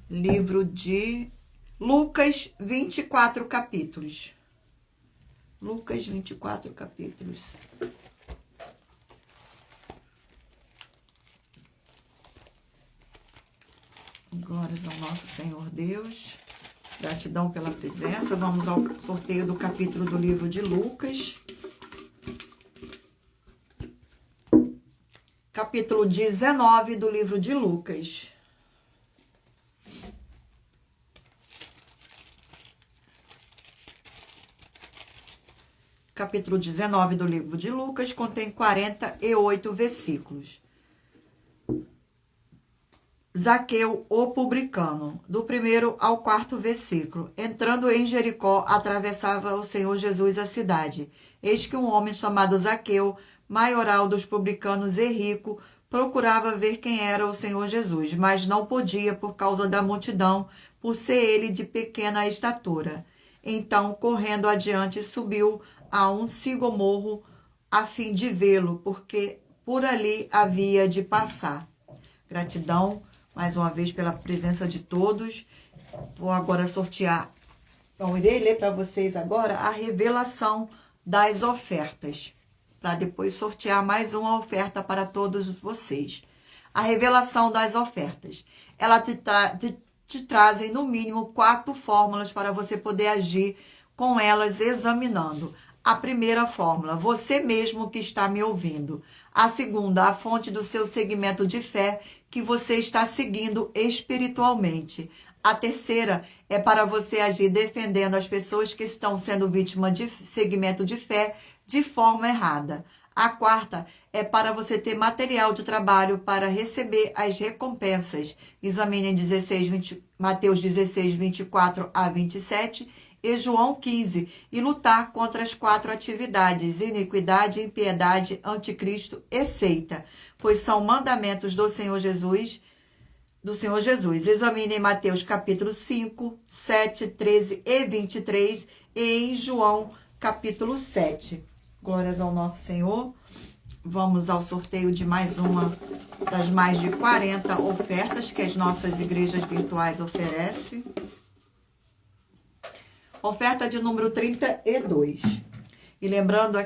Livro de Lucas, 24 capítulos. Lucas, 24 capítulos. Glórias ao nosso Senhor Deus. Gratidão pela presença. Vamos ao sorteio do capítulo do livro de Lucas. Capítulo 19 do livro de Lucas. capítulo 19 do livro de Lucas, contém 48 versículos. Zaqueu, o publicano, do 1º ao 4º versículo. Entrando em Jericó, atravessava o Senhor Jesus a cidade. Eis que um homem chamado Zaqueu, maioral dos publicanos e rico, procurava ver quem era o Senhor Jesus, mas não podia por causa da multidão, por ser ele de pequena estatura. Então, correndo adiante, subiu a um sicomoro a fim de vê-lo, porque por ali havia de passar. Gratidão, mais uma vez, pela presença de todos. Vou agora sortear. Então, irei ler para vocês agora a revelação das ofertas, para depois sortear mais uma oferta para todos vocês. A revelação das ofertas. Ela te trazem, no mínimo, 4 fórmulas para você poder agir com elas examinando. A primeira fórmula, você mesmo que está me ouvindo. A segunda, a fonte do seu segmento de fé que você está seguindo espiritualmente. A terceira é para você agir defendendo as pessoas que estão sendo vítimas de segmento de fé de forma errada. A quarta é para você ter material de trabalho para receber as recompensas. Examine Mateus 16, 24 a 27 e João 15 e lutar contra as 4 atividades: iniquidade, impiedade, anticristo e seita, pois são mandamentos do Senhor Jesus. Examine em Mateus capítulo 5, 7, 13 e 23 e em João capítulo 7. Glórias ao nosso Senhor. Vamos ao sorteio de mais uma das mais de 40 ofertas que as nossas igrejas virtuais oferecem. Oferta de número 32. E lembrando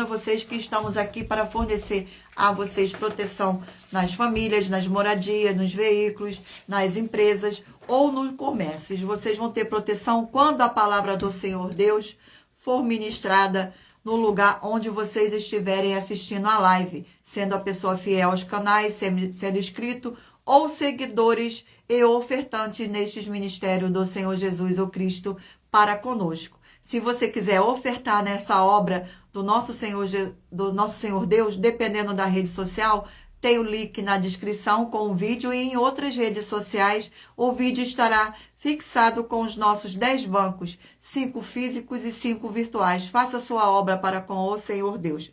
a vocês que estamos aqui para fornecer a vocês proteção nas famílias, nas moradias, nos veículos, nas empresas ou nos comércios. Vocês vão ter proteção quando a palavra do Senhor Deus for ministrada no lugar onde vocês estiverem assistindo a live, sendo a pessoa fiel aos canais, sendo inscrito ou seguidores e ofertantes nestes ministérios do Senhor Jesus ou Cristo para conosco. Se você quiser ofertar nessa obra do nosso Senhor Deus, dependendo da rede social, tem o link na descrição com o vídeo e em outras redes sociais o vídeo estará fixado com os nossos 10 bancos, 5 físicos e 5 virtuais. Faça sua obra para com o Senhor Deus.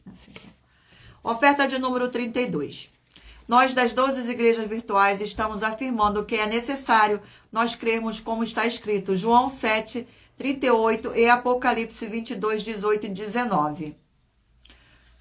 Oferta de número 32. Nós das 12 igrejas virtuais estamos afirmando que é necessário nós crermos como está escrito João 7, 38 e Apocalipse 22, 18 e 19.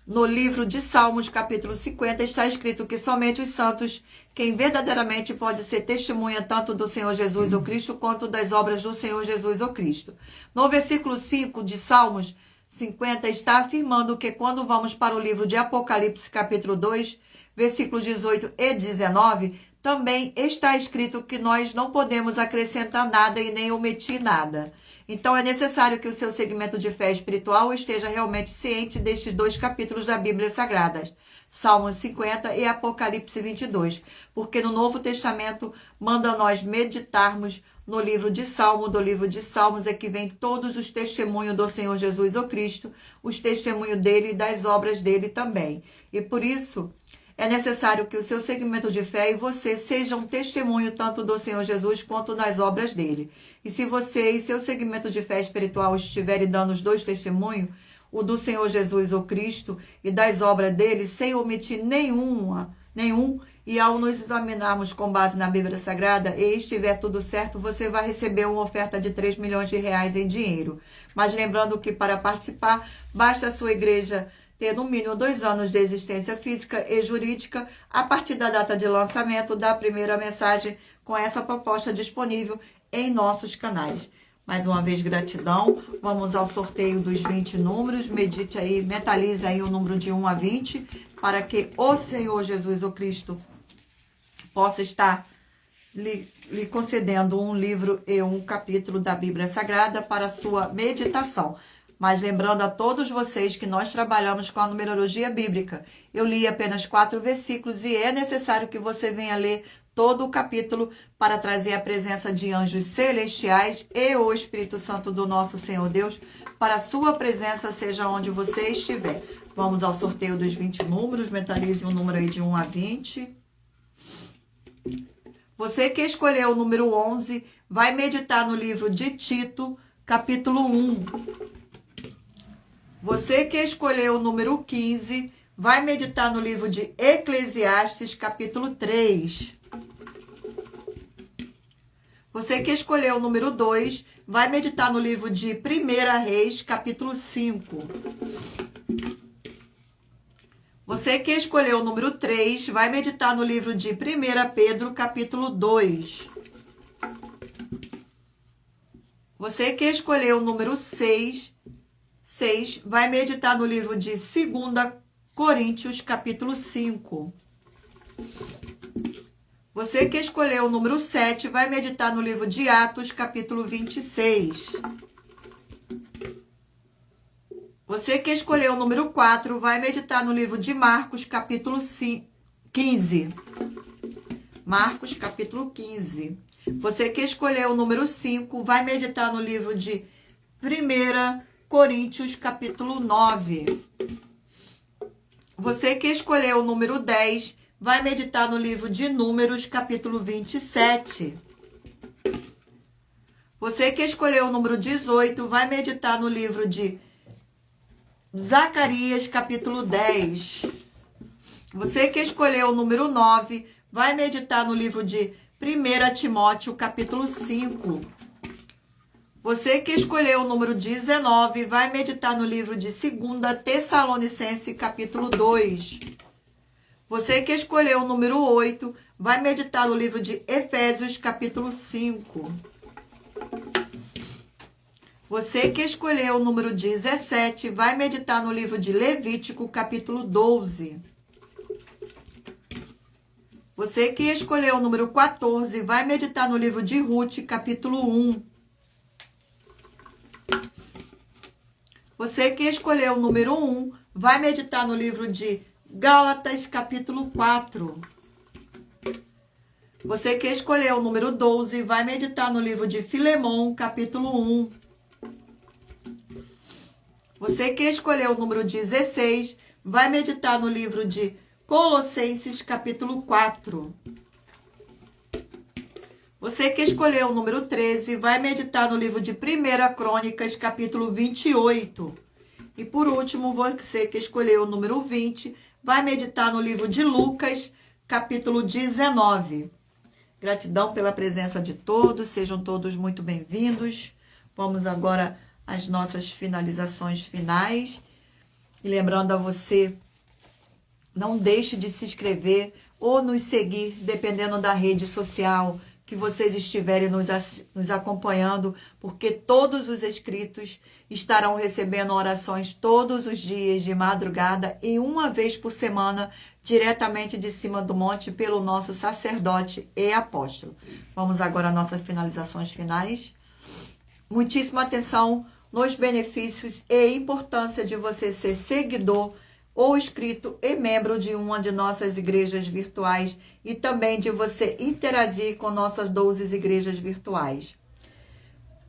No livro de Salmos, capítulo 50, está escrito que somente os santos, quem verdadeiramente pode ser testemunha tanto do Senhor Jesus ou Cristo, quanto das obras do Senhor Jesus ou Cristo. No versículo 5 de Salmos 50, está afirmando que quando vamos para o livro de Apocalipse, capítulo 2, versículos 18 e 19, também está escrito que nós não podemos acrescentar nada e nem omitir nada. Então, é necessário que o seu segmento de fé espiritual esteja realmente ciente destes 2 capítulos da Bíblia Sagrada, Salmos 50 e Apocalipse 22, porque no Novo Testamento manda nós meditarmos no livro de Salmo. Do livro de Salmos é que vem todos os testemunhos do Senhor Jesus ou Cristo, os testemunhos dele e das obras dele também. E por isso é necessário que o seu segmento de fé e você sejam um testemunho tanto do Senhor Jesus quanto das obras dele. E se você e seu segmento de fé espiritual estiverem dando os 2 testemunhos, o do Senhor Jesus ou Cristo e das obras dele, sem omitir nenhum, e ao nos examinarmos com base na Bíblia Sagrada e estiver tudo certo, você vai receber uma oferta de 3 milhões de reais em dinheiro. Mas lembrando que para participar, basta a sua igreja ter no mínimo 2 anos de existência física e jurídica a partir da data de lançamento da primeira mensagem com essa proposta disponível em nossos canais. Mais uma vez, gratidão. Vamos ao sorteio dos 20 números. Medite aí, mentalize aí o número de 1 a 20, para que o Senhor Jesus ou Cristo possa estar lhe concedendo um livro e um capítulo da Bíblia Sagrada para a sua meditação. Mas lembrando a todos vocês que nós trabalhamos com a numerologia bíblica. Eu li apenas 4 versículos e é necessário que você venha ler todo o capítulo para trazer a presença de anjos celestiais e o Espírito Santo do nosso Senhor Deus para a sua presença, seja onde você estiver. Vamos ao sorteio dos 20 números, mentalize um número aí de 1 a 20. Você que escolheu o número 11, vai meditar no livro de Tito, capítulo 1. Você que escolheu o número 15, vai meditar no livro de Eclesiastes, capítulo 3. Você que escolheu o número 2, vai meditar no livro de 1 Reis, capítulo 5. Você que escolheu o número 3, vai meditar no livro de 1 Pedro, capítulo 2. Você que escolheu o número 6, vai meditar no livro de 2 Coríntios, capítulo 5. Você que escolheu o número 7, vai meditar no livro de Atos, capítulo 26. Você que escolheu o número 4, vai meditar no livro de Marcos, capítulo 15. Marcos, capítulo 15. Você que escolheu o número 5, vai meditar no livro de 1 Coríntios, capítulo 9. Você que escolheu o número 10, vai meditar no livro de Números, capítulo 27. Você que escolheu o número 18, vai meditar no livro de Zacarias, capítulo 10. Você que escolheu o número 9, vai meditar no livro de 1 Timóteo, capítulo 5. Você que escolheu o número 19, vai meditar no livro de 2 Tessalonicenses, capítulo 2. Você que escolheu o número 8, vai meditar no livro de Efésios, capítulo 5. Você que escolheu o número 17, vai meditar no livro de Levítico, capítulo 12. Você que escolheu o número 14, vai meditar no livro de Ruth, capítulo 1. Você que escolheu o número 1, vai meditar no livro de Gálatas, capítulo 4. Você que escolheu o número 12, vai meditar no livro de Filemão, capítulo 1. Você que escolheu o número 16, vai meditar no livro de Colossenses, capítulo 4. Você que escolheu o número 13, vai meditar no livro de 1 Crônicas, capítulo 28. E por último, você que escolheu o número 20, vai meditar no livro de Lucas, capítulo 19. Gratidão pela presença de todos, sejam todos muito bem-vindos. Vamos agora às nossas finalizações finais. E lembrando a você, não deixe de se inscrever ou nos seguir, dependendo da rede social que vocês estiverem nos acompanhando, porque todos os inscritos estarão recebendo orações todos os dias de madrugada e uma vez por semana, diretamente de cima do monte, pelo nosso sacerdote e apóstolo. Vamos agora às nossas finalizações finais. Muitíssima atenção nos benefícios e importância de você ser seguidor ou inscrito e membro de uma de nossas igrejas virtuais e também de você interagir com nossas 12 igrejas virtuais.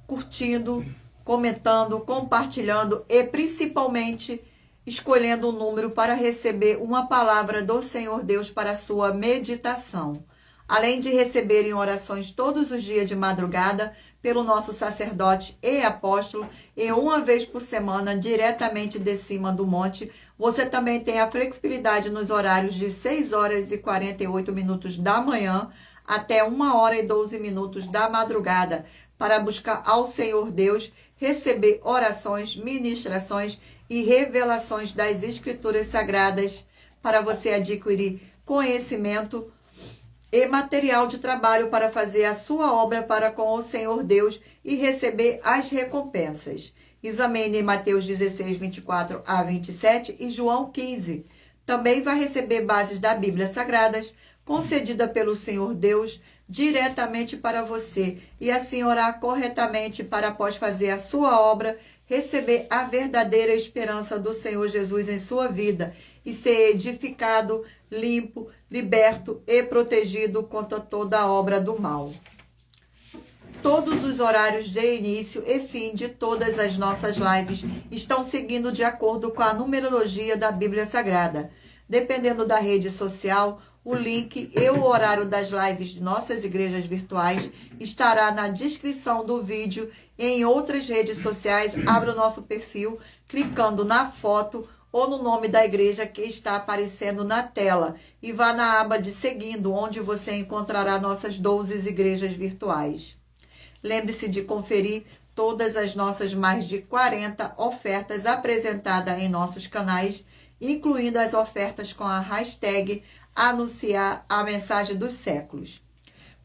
Curtindo, comentando, compartilhando e principalmente escolhendo um número para receber uma palavra do Senhor Deus para a sua meditação. Além de receberem orações todos os dias de madrugada pelo nosso sacerdote e apóstolo, e uma vez por semana, diretamente de cima do monte, você também tem a flexibilidade nos horários de 6 horas e 48 minutos da manhã até 1 hora e 12 minutos da madrugada, para buscar ao Senhor Deus, receber orações, ministrações e revelações das Escrituras Sagradas, para você adquirir conhecimento e material de trabalho para fazer a sua obra para com o Senhor Deus e receber as recompensas. Examine Mateus 16, 24 a 27 e João 15. Também vai receber bases da Bíblia Sagradas, concedida pelo Senhor Deus, diretamente para você, e assim orar corretamente para, após fazer a sua obra, receber a verdadeira esperança do Senhor Jesus em sua vida e ser edificado, limpo, liberto e protegido contra toda a obra do mal. Todos os horários de início e fim de todas as nossas lives estão seguindo de acordo com a numerologia da Bíblia Sagrada. Dependendo da rede social, o link e o horário das lives de nossas igrejas virtuais estará na descrição do vídeo e em outras redes sociais. Abra o nosso perfil clicando na foto ou no nome da igreja que está aparecendo na tela e vá na aba de seguindo, onde você encontrará nossas 12 igrejas virtuais. Lembre-se de conferir todas as nossas mais de 40 ofertas apresentadas em nossos canais, incluindo as ofertas com a hashtag anunciar a mensagem dos séculos,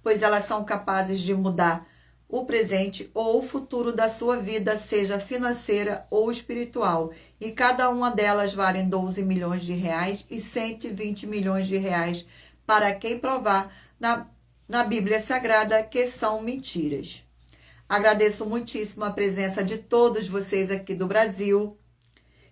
pois elas são capazes de mudar o presente ou o futuro da sua vida, seja financeira ou espiritual, e cada uma delas vale 12 milhões de reais e 120 milhões de reais para quem provar na Bíblia Sagrada que são mentiras. Agradeço muitíssimo a presença de todos vocês aqui do Brasil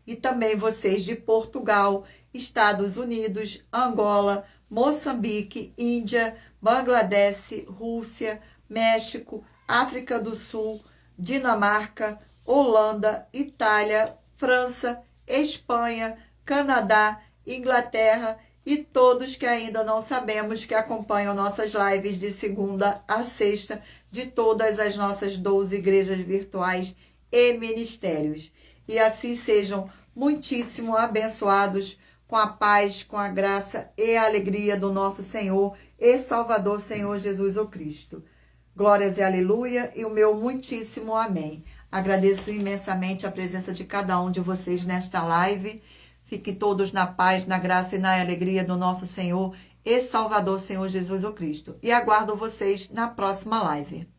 e também vocês de Portugal, Estados Unidos, Angola, Moçambique, Índia, Bangladesh, Rússia, México, África do Sul, Dinamarca, Holanda, Itália, França, Espanha, Canadá, Inglaterra e todos que ainda não sabemos que acompanham nossas lives de segunda a sexta de todas as nossas 12 igrejas virtuais e ministérios. E assim sejam muitíssimo abençoados com a paz, com a graça e a alegria do nosso Senhor e Salvador, Senhor Jesus o Cristo. Glórias e aleluia e o meu muitíssimo amém. Agradeço imensamente a presença de cada um de vocês nesta live. Fiquem todos na paz, na graça e na alegria do nosso Senhor e Salvador, Senhor Jesus o Cristo. E aguardo vocês na próxima live.